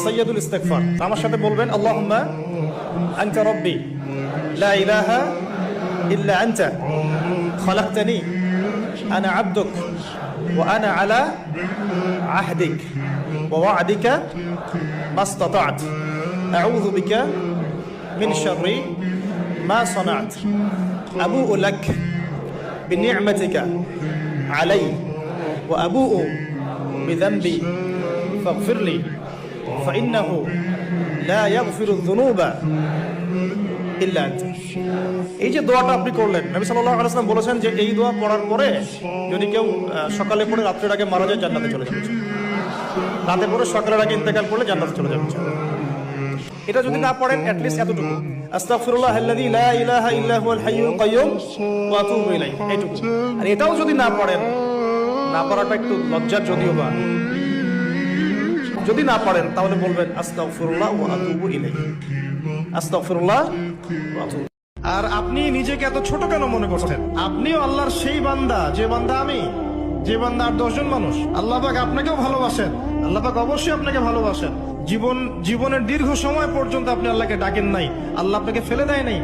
সাইয়্যিদুল ইস্তিগফার। আমার সাথে বলবেন আল্লাহুম্মা আনতা রাব্বি লা ইলাহা ইল্লা আনতা খালাকতানি আনা আবদুক ওয়া আনা আলা আহদিক ওয়া ওয়া'দিকা মাসতাতা'ত আউযু বিকা মিন শাররি মা সানা'ত আবুউ লাক বিনি'মাতিকা আলাইয়া ওয়া আবুউ বিযানবি ফাগফিরলি فإنه لا يغفر الذنوب إلا أنت। এই যে দোয়াটা আপনি করলেন, নবী সাল্লাল্লাহু আলাইহি ওয়াসাল্লাম বলেছেন যে এই দোয়া পড়ার পরে যদি কেউ সকালে পড়ে রাত্রের আগে মারা যায় জান্নাতে চলে যাবে, রাতে পড়ে সকালের আগে ইন্তেকাল করলে জান্নাতে চলে যাবে। এটা যদি না পড়েন অ্যাটলিস্ট এতটুকু আস্তাগফিরুল্লাহাল্লাযী লা ইলাহা ইল্লা হুয়াল হাইয়ুল কাইয়্যুম ওয়া আতুবু ইলাইহি, এইটুকু। আর এটাও যদি না পড়েন, না পড়াটা একটু লজ্জার যদিও বা, যদি না পারেন তাহলে বলবেন আস্তাগফিরুল্লাহ ওয়া আতুবু ইলাইহি, আস্তাগফিরুল্লাহ ওয়া আতুবু। আর আপনি নিজেকে এত ছোট কেন মনে করছেন? আপনিও আল্লাহর সেই বান্দা যে বান্দা আমি, যে বান্দা আর 10 জন মানুষ। আল্লাহ পাক আপনাকেও ভালোবাসেন, আল্লাহ পাক অবশ্যই আপনাকে ভালোবাসেন। জীবনের দীর্ঘ সময় পর্যন্ত আপনি আল্লাহকে ডাকেন নাই, আল্লাহ আপনাকে ফেলে দেয় নাই।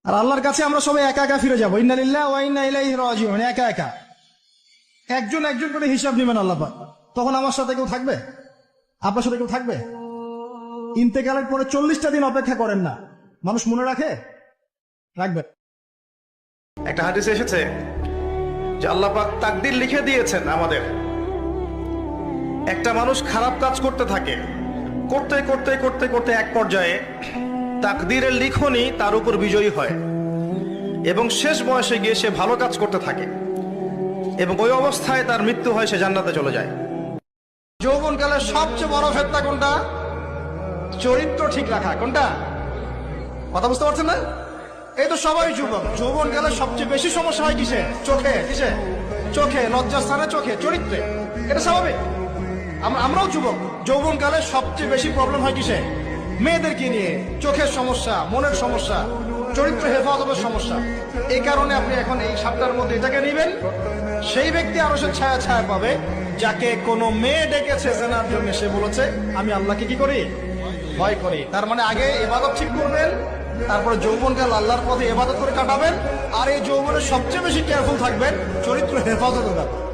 আর আল্লাহর কাছে আমরা সবাই একা একা ফিরে যাবো, ইন্না লিল্লাহি ওয়া ইন্না ইলাইহি রাজিউন। একা একা একজন একজন করে হিসাব নেবেন আল্লাহ পাক। তখন আমার সাথে কেউ থাকবে? আপনার সাথে কেউ থাকবে? ইন্তেকালের পরে 40টা দিন অপেক্ষা করেন না, মানুষ মনে রাখে? রাখবে। একটা হাদিসে এসেছে যে আল্লাহ পাক তাকদীর লিখে দিয়েছেন আমাদের। একটা মানুষ খারাপ কাজ করতে থাকে, করতে করতে করতে করতে এক পর্যায়ে তাকদীরের লিখনই তার উপর বিজয়ী হয় এবং শেষ বয়সে গিয়ে সে ভালো কাজ করতে থাকে এবং ওই অবস্থায় তার মৃত্যু হয়, সে জান্নাতে চলে যায়। যৌবনকালের সবচেয়ে বড় ফেতনা কোনটা? চরিত্র ঠিক রাখা। কোনটা? কথা বুঝতে পারছেন না? এই তো সবাই যুবক, যৌবনকালে সবচেয়ে বেশি সমস্যা হয় কিসে? চোখে। কিসে? চোখে, লজ্জাস্থানে, চোখে, চরিত্রে। এটা স্বাভাবিক। আমরাও যুবক, যৌবনকালে সবচেয়ে বেশি প্রবলেম হয় কিসে? মেয়েদেরকে নিয়ে। চোখের সমস্যা, মনের সমস্যা, চরিত্র হেফাজতের সমস্যা। এই কারণে আপনি এখন এই সপ্তাহের মধ্যে এটাকে নেবেন। সেই ব্যক্তি আরো সে ছায়া ছায়া পাবে যাকে কোনো মেয়ে ডেকেছে জেনার জন্য, সে বলেছে আমি আল্লাহকে কি করি? ভয় করি। তার মানে আগে ইবাদত ঠিক করবেন, তারপরে যৌবনকাল আল্লাহর পথে ইবাদত করে কাটাবেন। আর এই যৌবনের সবচেয়ে বেশি কেয়ারফুল থাকবেন চরিত্র হেফাজতের ব্যাপারে।